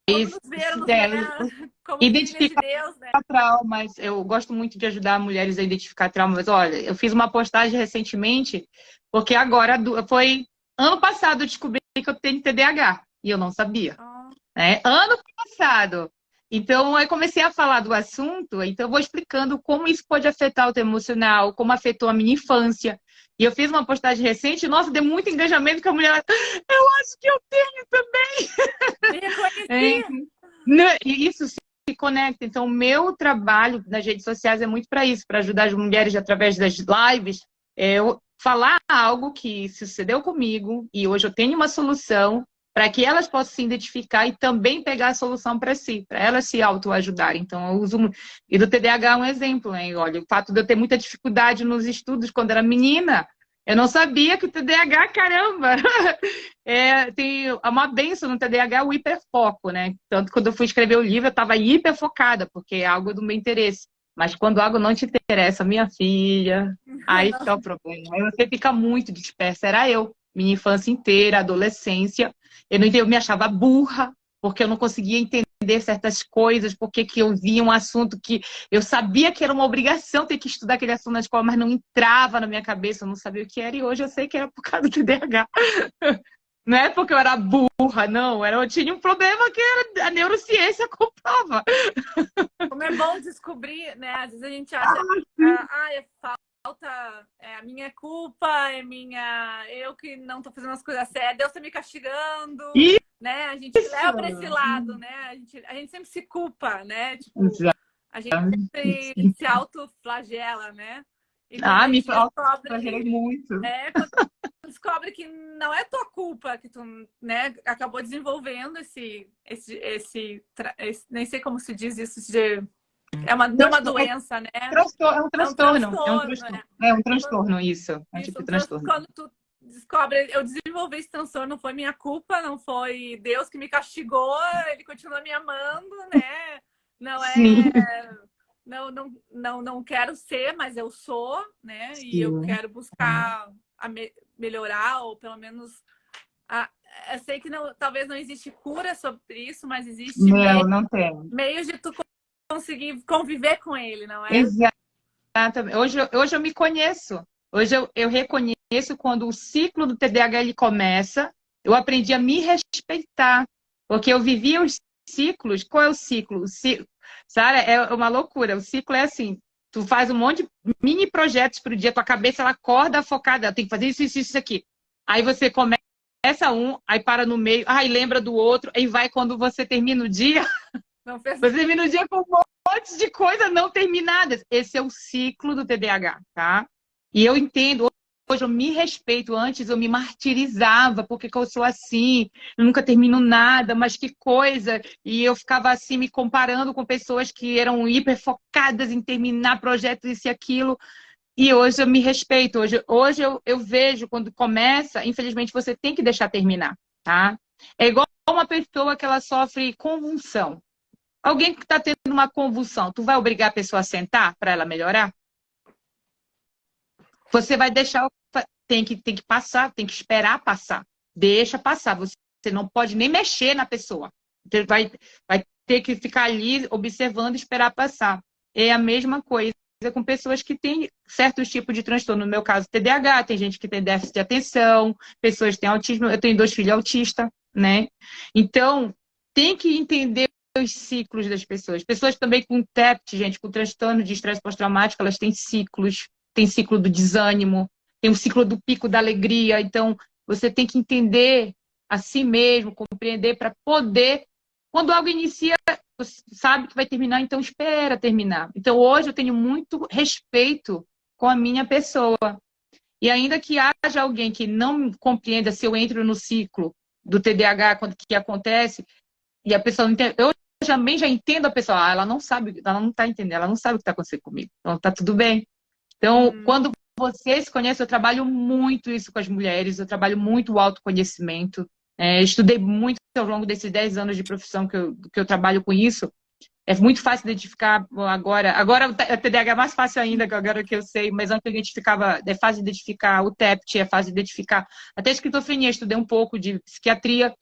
como nos vermos, né? Como filhas de identificar Deus, né? traumas. Eu gosto muito de ajudar mulheres a identificar traumas. Olha, eu fiz uma postagem recentemente, porque agora foi ano passado eu descobri que eu tenho TDAH e eu não sabia. Ano passado. Então, eu comecei a falar do assunto, então eu vou explicando como isso pode afetar o teu emocional, como afetou a minha infância. E eu fiz uma postagem recente, nossa, deu muito engajamento que a mulher, eu acho que eu tenho também. Me reconheci. E isso se conecta. Então, o meu trabalho nas redes sociais é muito para isso, para ajudar as mulheres através das lives, eu falar algo que sucedeu comigo e hoje eu tenho uma solução para que elas possam se identificar e também pegar a solução para si, para elas se autoajudarem. Então, eu uso. E do TDAH é um exemplo, hein? Olha, o fato de eu ter muita dificuldade nos estudos quando era menina, eu não sabia que o TDAH, caramba, tem uma benção no TDAH, o hiperfoco, né? Tanto que quando eu fui escrever o livro, eu estava hiperfocada, porque é algo do meu interesse. Mas quando algo não te interessa, minha filha, aí fica o problema. Aí você fica muito dispersa. Era eu, minha infância inteira, adolescência. Eu me achava burra, porque eu não conseguia entender certas coisas, porque que eu via um assunto que eu sabia que era uma obrigação ter que estudar aquele assunto na escola, mas não entrava na minha cabeça, eu não sabia o que era, e hoje eu sei que era por causa do TDAH. Não é porque eu era burra, não. Eu tinha um problema que a neurociência comprova. Como é bom descobrir, né? Às vezes a gente acha, é falta, é a minha culpa, é minha, eu que não tô fazendo as coisas certas, Deus tá me castigando, né? A gente leva para esse lado, né? A gente sempre se culpa, né? Tipo, a gente sempre se autoflagela, né? E quando a gente descobre muito. Quando descobre que não é tua culpa, que tu, né, acabou desenvolvendo esse nem sei como se diz isso de não uma doença, né? É um transtorno. É um transtorno, isso. É um tipo de transtorno. Quando tu descobre, eu desenvolvi esse transtorno, não foi minha culpa, não foi Deus que me castigou, ele continua me amando, né? Não é... Sim. Não quero ser, mas eu sou, né? Sim. E eu quero buscar melhorar, ou pelo menos... eu sei que talvez não existe cura sobre isso, mas existe meios de tu conseguir conviver com ele, não é? Exatamente. Hoje eu me conheço. Hoje eu reconheço quando o ciclo do TDAH ele começa, eu aprendi a me respeitar, porque eu vivia os ciclos. Qual é o ciclo? Sara, é uma loucura. O ciclo é assim, tu faz um monte de mini projetos por dia, tua cabeça ela acorda focada, ela tem que fazer isso aqui. Aí você começa aí para no meio, aí lembra do outro, aí vai quando você termina o dia. Você termina o dia com um monte de coisas não terminadas. Esse é o ciclo do TDAH, tá? E eu entendo, hoje eu me respeito. Antes eu me martirizava, porque eu sou assim, eu nunca termino nada, mas que coisa. E eu ficava assim, me comparando com pessoas que eram hiper focadas em terminar projetos, isso e aquilo. E hoje eu me respeito. Hoje eu vejo, quando começa, infelizmente você tem que deixar terminar, tá? É igual uma pessoa que ela sofre convulsão. Alguém que está tendo uma convulsão, tu vai obrigar a pessoa a sentar para ela melhorar? Você vai deixar, tem que passar, tem que esperar passar. Deixa passar, você não pode nem mexer na pessoa. Você vai ter que ficar ali observando e esperar passar. É a mesma coisa com pessoas que têm certos tipos de transtorno. No meu caso, TDAH, tem gente que tem déficit de atenção, pessoas que têm autismo. Eu tenho 2 filhos autistas, né? Então, tem que entender os ciclos das pessoas. Pessoas também com TEPT, gente, com transtorno de estresse pós-traumático, elas têm ciclos. Tem ciclo do desânimo, tem o ciclo do pico da alegria. Então, você tem que entender a si mesmo, compreender para poder... Quando algo inicia, você sabe que vai terminar, então espera terminar. Então, hoje eu tenho muito respeito com a minha pessoa. E ainda que haja alguém que não compreenda se eu entro no ciclo do TDAH, quando que acontece, e a pessoa não entende... Eu também já entendo a pessoa, ela não sabe, ela não está entendendo, ela não sabe o que está acontecendo comigo. Então, tá tudo bem. Então, quando você se conhece, eu trabalho muito isso com as mulheres, eu trabalho muito o autoconhecimento. Estudei muito ao longo desses 10 anos de profissão que eu trabalho com isso. É muito fácil identificar agora. Agora o TDAH é mais fácil ainda, agora que eu sei, mas antes eu identificava, é fácil identificar o TEPT, é fácil identificar até a esquizofrenia, estudei um pouco de psiquiatria.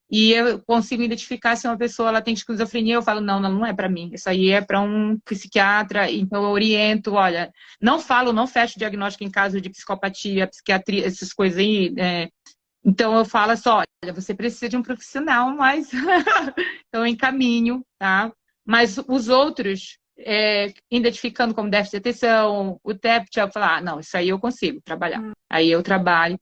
E eu consigo identificar se uma pessoa ela tem esquizofrenia, eu falo, não é para mim. Isso aí é para um psiquiatra, então eu oriento, olha, não fecho diagnóstico em caso de psicopatia, psiquiatria, essas coisas aí. Então eu falo só, olha, você precisa de um profissional, mas então eu encaminho, tá? Mas os outros, identificando como déficit de atenção, o TEPT, eu falo, não, isso aí eu consigo trabalhar. Aí eu trabalho,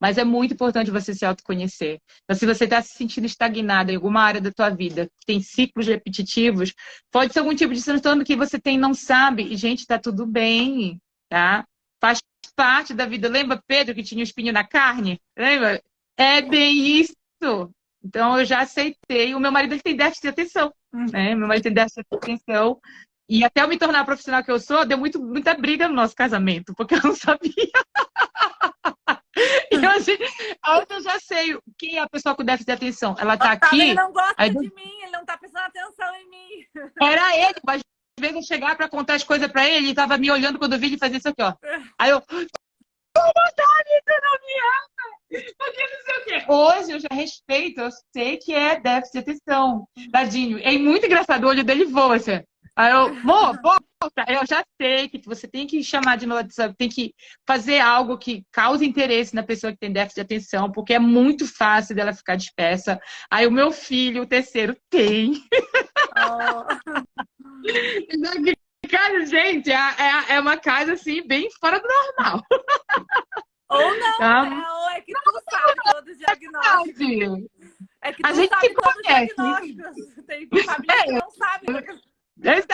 mas é muito importante você se autoconhecer. Então, se você está se sentindo estagnado em alguma área da tua vida, tem ciclos repetitivos, pode ser algum tipo de transtorno que você tem e não sabe. E, gente, tá tudo bem, tá? Faz parte da vida. Lembra Pedro que tinha o espinho na carne? Lembra? É bem isso. Então, eu já aceitei. O meu marido ele tem déficit de atenção, né? Meu marido tem déficit de atenção. E até eu me tornar a profissional que eu sou, deu muita briga no nosso casamento, porque eu não sabia. Então, assim, hoje eu já sei quem é a pessoa com déficit de atenção. Ela tá aqui... Ele não gosta de mim, ele não tá prestando atenção em mim. Era ele, mas às vezes eu chegar para contar as coisas para ele, ele tava me olhando quando eu vi ele fazer isso aqui, ó. Aí eu... Dani, tu não me ama! Porque não sei o quê. Hoje eu já respeito, eu sei que é déficit de atenção. Tadinho. É muito engraçado, o olho dele voa, assim. Aí eu, volta. Eu já sei que você tem que chamar de novo, tem que fazer algo que cause interesse na pessoa que tem déficit de atenção, porque é muito fácil dela ficar dispersa. Aí o meu filho, o terceiro, tem. Oh. Cara, gente, é uma casa assim, bem fora do normal. Ou não, Tá? né? Ou é que tu sabe todos os diagnósticos. É que A tu gente se sabe todos os conhece. diagnósticos. Tem famílias que não sabem.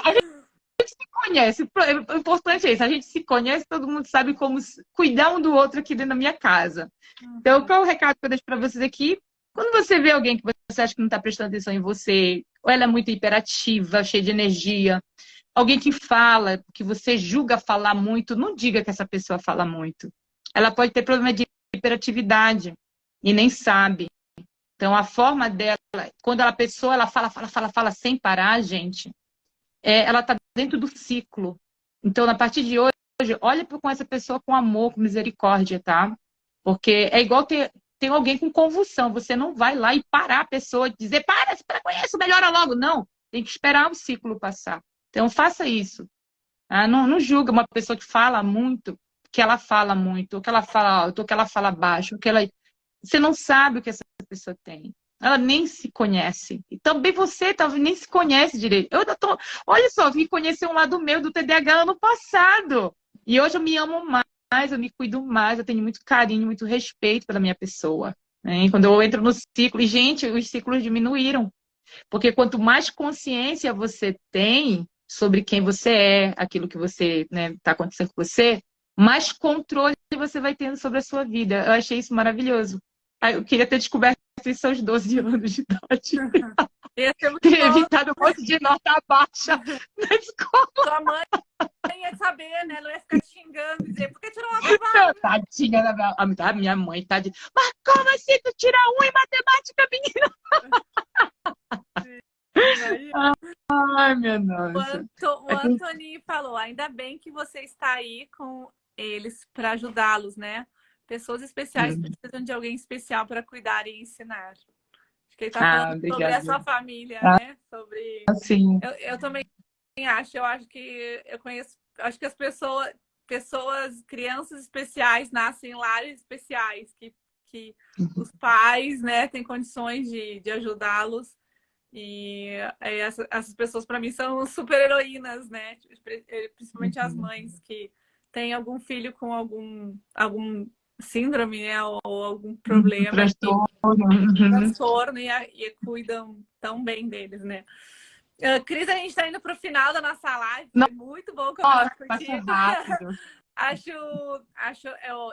A gente se conhece. O importante é isso. A gente se conhece, todo mundo sabe como cuidar um do outro aqui dentro da minha casa. Então, qual é o recado que eu deixo para vocês aqui? Quando você vê alguém que você acha que não está prestando atenção em você, ou ela é muito hiperativa, cheia de energia, alguém que fala, que você julga falar muito, não diga que essa pessoa fala muito. Ela pode ter problema de hiperatividade e nem sabe. Então, a forma dela, quando a pessoa ela fala sem parar, gente, ela está dentro do ciclo. Então, a partir de hoje, olha com essa pessoa com amor, com misericórdia, tá? Porque é igual tem alguém com convulsão. Você não vai lá e parar a pessoa e dizer, para com isso, melhora logo. Não, tem que esperar o ciclo passar. Então, faça isso. Tá? Não julga uma pessoa que fala muito, que ela fala muito, ou que ela fala alto, ou que ela fala baixo, ou que ela... Você não sabe o que essa pessoa tem. Ela nem se conhece. E também você talvez nem se conhece direito. Olha só, vim conhecer um lado meu do TDAH ano passado. E hoje eu me amo mais, eu me cuido mais, eu tenho muito carinho, muito respeito pela minha pessoa. Né? E quando eu entro no ciclo, e gente, os ciclos diminuíram. Porque quanto mais consciência você tem sobre quem você é, aquilo que você está acontecendo com você, mais controle você vai tendo sobre a sua vida. Eu achei isso maravilhoso. Eu queria ter descoberto isso aos 12 anos de idade. Ter evitado um monte de nota baixa na escola. Tua mãe ia saber, né? Não ia ficar te xingando, dizer, por que tirou nota baixa? Tadinha da minha mãe, tadinha. Mas como assim tu tira 1 em matemática, menina? Ai, minha nossa. O Anthony falou, ainda bem que você está aí com eles para ajudá-los, né? Pessoas especiais precisam de alguém especial para cuidar e ensinar. Acho que ele está falando sobre a sua família, né? Sobre... Sim. Eu também acho. Eu acho que eu conheço... Acho que as pessoas, crianças especiais nascem em lares especiais, que os pais, né, têm condições de ajudá-los. E essas pessoas, para mim, são super heroínas, né? Principalmente as mães que têm algum filho com algum síndrome, né? Ou algum problema, transtorno e cuidam tão bem deles, né? Cris, a gente está indo para o final da nossa live. Foi muito bom conversar contigo.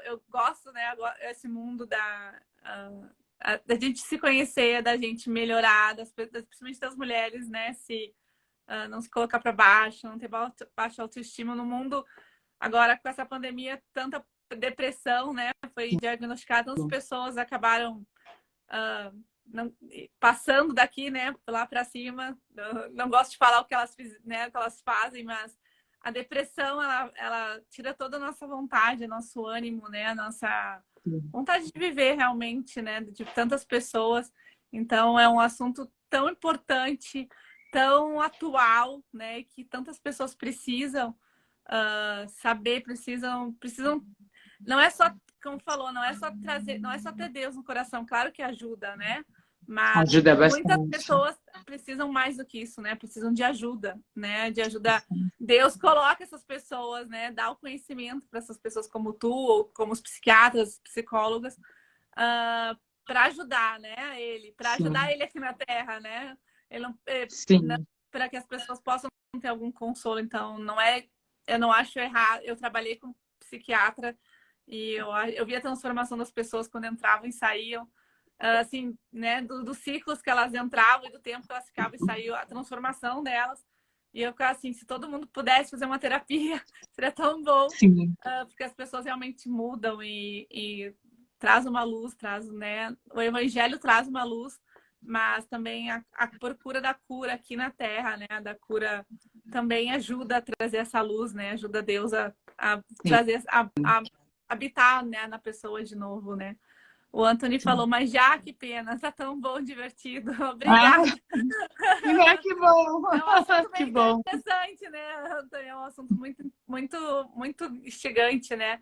Eu gosto, né? Esse mundo da gente se conhecer, da gente melhorar, principalmente das mulheres, né? Não se colocar para baixo, não ter baixa autoestima no mundo. Agora, com essa pandemia, tanta depressão, né? Foi diagnosticada, tantas pessoas acabaram passando daqui, né? Lá para cima. Não gosto de falar o que elas, né, o que elas fazem, mas a depressão, ela tira toda a nossa vontade, nosso ânimo, né? A nossa vontade de viver realmente, né? De tantas pessoas. Então, é um assunto tão importante, tão atual, né? Que tantas pessoas precisam saber, precisam... Não é só, como falou, não é só ter Deus no coração. Claro que ajuda, né? Mas ajuda muitas pessoas precisam mais do que isso, né? Precisam de ajuda, né? De ajuda. Deus coloca essas pessoas, né? Dá o conhecimento para essas pessoas como tu, ou como os psiquiatras, psicólogas, para ajudar, né? Para ajudar ele aqui na Terra, né? Para que as pessoas possam ter algum consolo. Então, eu não acho errado. Eu trabalhei com psiquiatra e eu vi a transformação das pessoas quando entravam e saíam. Assim, né, dos ciclos que elas entravam e do tempo que elas ficavam e saíam, a transformação delas. E eu ficava assim, se todo mundo pudesse fazer uma terapia, seria tão bom. Porque as pessoas realmente mudam e traz uma luz, né? O evangelho traz uma luz, mas também a procura da cura aqui na Terra, né? Da cura também ajuda a trazer essa luz, né? Ajuda Deus a trazer, a habitar, né, na pessoa de novo, né? O Anthony falou, mas já que pena, tá tão bom, divertido. Ah, Obrigada. que bom! É um assunto Que bem bom! interessante, né, Anthony? É um assunto muito instigante, né?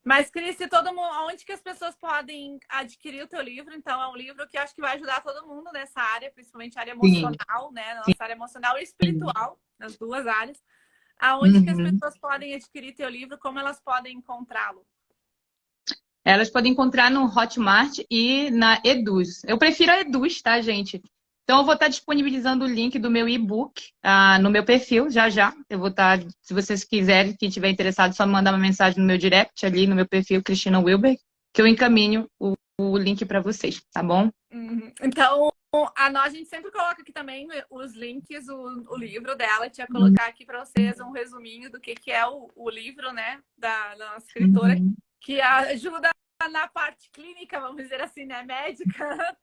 Mas, Cris, todo mundo, onde que as pessoas podem adquirir o teu livro? Então, é um livro que eu acho que vai ajudar todo mundo nessa área, principalmente a área Sim, emocional, né? Nossa área emocional e sim. espiritual, nas duas áreas. Aonde que as Uhum. pessoas podem adquirir teu livro? Como elas podem encontrá-lo? Elas podem encontrar no Hotmart e na Eduz. Eu prefiro a Eduz, tá, gente? Então, eu vou estar disponibilizando o link do meu e-book no meu perfil, já já. Eu vou estar, se vocês quiserem, quem estiver interessado, só mandar uma mensagem no meu direct, ali no meu perfil, Cristina Wilber, que eu encaminho o link para vocês, tá bom? Então, a gente sempre coloca aqui também os links, o livro dela. Tinha colocar aqui para vocês um resuminho do que é o livro, né, da nossa escritora, Uhum. que ajuda na parte clínica, vamos dizer assim, né, médica,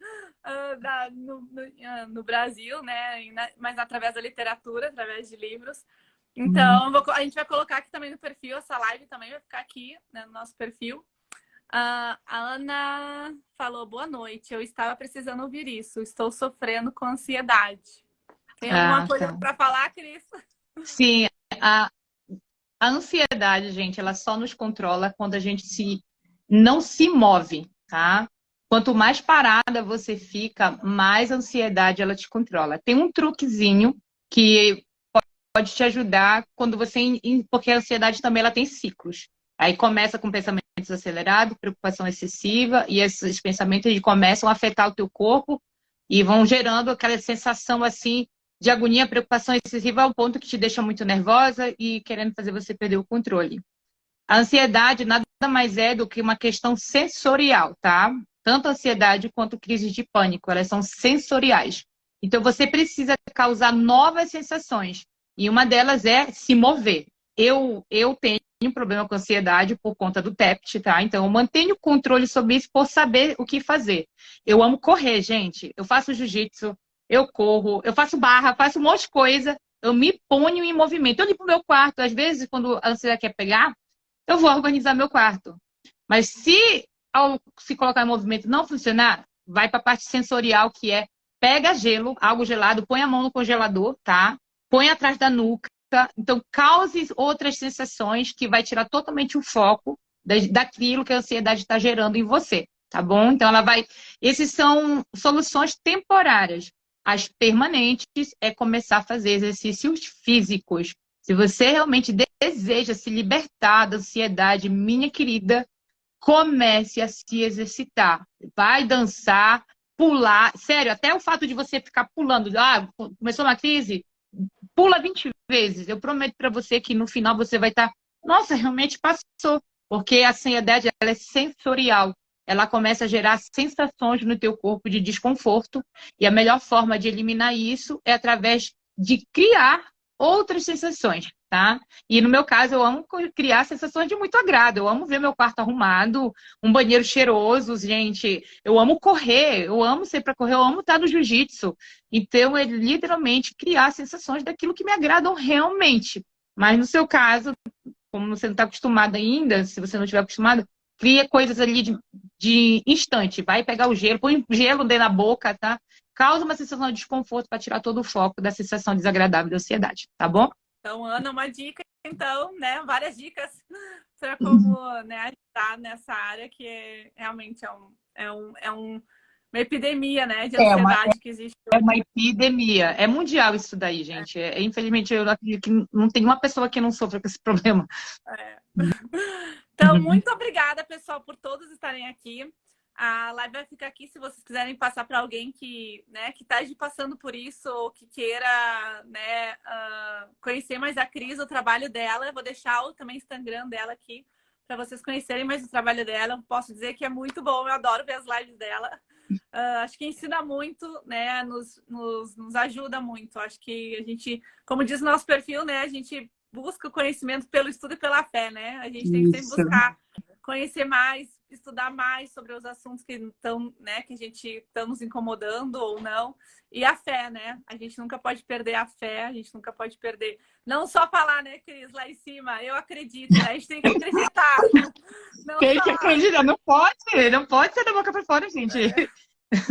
no Brasil, né, mas através da literatura, através de livros. Então, a gente vai colocar aqui também no perfil, essa live também vai ficar aqui, né, no nosso perfil. A Ana falou, boa noite, eu estava precisando ouvir isso, estou sofrendo com ansiedade. Tem alguma Ah, coisa tá. para falar, Cris? Sim, a ansiedade, gente, ela só nos controla quando a gente não se move, tá? Quanto mais parada você fica, mais ansiedade ela te controla. Tem um truquezinho que pode te ajudar quando você... Porque a ansiedade também ela tem ciclos. Aí começa com pensamentos acelerados, preocupação excessiva, e esses pensamentos eles começam a afetar o teu corpo e vão gerando aquela sensação assim de agonia, preocupação excessiva ao ponto que te deixa muito nervosa e querendo fazer você perder o controle. A ansiedade nada mais é do que uma questão sensorial, tá? Tanto ansiedade quanto crise de pânico, elas são sensoriais. Então você precisa causar novas sensações. E uma delas é se mover. Eu tenho um problema com ansiedade por conta do TEPT, tá? Então eu mantenho controle sobre isso por saber o que fazer. Eu amo correr, gente. Eu faço jiu-jitsu, eu corro, eu faço barra, faço um monte de coisa. Eu me ponho em movimento. Eu limpo meu quarto. Às vezes, quando a ansiedade quer pegar, eu vou organizar meu quarto. Mas se ao se colocar em movimento não funcionar, vai para a parte sensorial, que é pega gelo, algo gelado, põe a mão no congelador, tá? Põe atrás da nuca. Então, cause outras sensações que vai tirar totalmente o foco daquilo que a ansiedade está gerando em você, tá bom? Então, ela vai... Essas são soluções temporárias. As permanentes é começar a fazer exercícios físicos. Se você realmente deseja se libertar da ansiedade, minha querida, comece a se exercitar. Vai dançar, pular. Sério, até o fato de você ficar pulando. Começou uma crise? Pula 20 vezes. Eu prometo para você que no final você vai estar... Nossa, realmente passou. Porque a ansiedade ela é sensorial. Ela começa a gerar sensações no teu corpo de desconforto. E a melhor forma de eliminar isso é através de criar outras sensações, tá? E no meu caso, eu amo criar sensações de muito agrado. Eu amo ver meu quarto arrumado, um banheiro cheiroso, gente. Eu amo correr, eu amo sair para correr, eu amo estar no jiu-jitsu. Então, é literalmente criar sensações daquilo que me agradam realmente. Mas no seu caso, como você não está acostumado ainda, se você não estiver acostumado, cria coisas ali de instante. Vai pegar o gelo, põe gelo dentro da boca, tá? Causa uma sensação de desconforto para tirar todo o foco da sensação desagradável da ansiedade, tá bom? Então, Ana, uma dica, então, né? Várias dicas para como, né, ajudar nessa área que realmente uma epidemia, né, de ansiedade que existe É hoje. uma epidemia. É mundial isso daí, gente. Infelizmente, eu acredito que não tem uma pessoa que não sofra com esse problema. É. Então, muito obrigada, pessoal, por todos estarem aqui. A live vai ficar aqui se vocês quiserem passar para alguém que, né, que está passando por isso ou que queira, né, conhecer mais a Cris, o trabalho dela. Eu vou deixar também o Instagram dela aqui para vocês conhecerem mais o trabalho dela. Eu posso dizer que é muito bom, eu adoro ver as lives dela. Acho que ensina muito, né, nos ajuda muito. Acho que a gente, como diz o nosso perfil, né, a gente busca o conhecimento pelo estudo e pela fé, né? A gente tem que sempre Isso. buscar conhecer mais estudar mais sobre os assuntos que estão, né, que a gente está nos incomodando ou não. E a fé, né? A gente nunca pode perder a fé, a gente nunca pode perder. Não só falar, né, Cris, lá em cima, eu acredito, né? A gente tem que acreditar. Não Tem só... que acreditar, não pode ser da boca para fora, gente.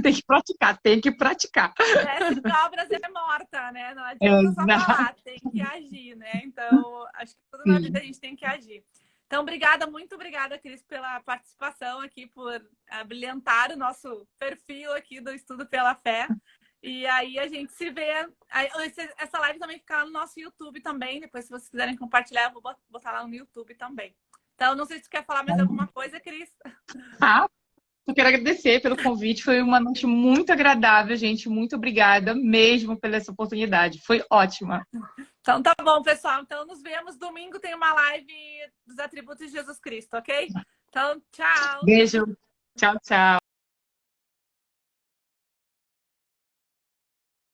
Tem que praticar, tem que praticar. Mestre de obras é morta, né? Não adianta só falar, tem que agir, né? Então, acho que tudo na vida a gente tem que agir. Então, obrigada, muito obrigada, Cris, pela participação aqui, por brilhantar o nosso perfil aqui do Estudo pela Fé. E aí a gente se vê. Essa live também fica no nosso YouTube também. Depois, se vocês quiserem compartilhar, eu vou botar lá no YouTube também. Então, não sei se tu quer falar mais alguma coisa, Cris. Eu quero agradecer pelo convite. Foi uma noite muito agradável, gente. Muito obrigada mesmo pela essa oportunidade. Foi ótima. Então tá bom, pessoal. Então nos vemos domingo, tem uma live dos atributos de Jesus Cristo, ok? Então, tchau. Beijo. Tchau, tchau.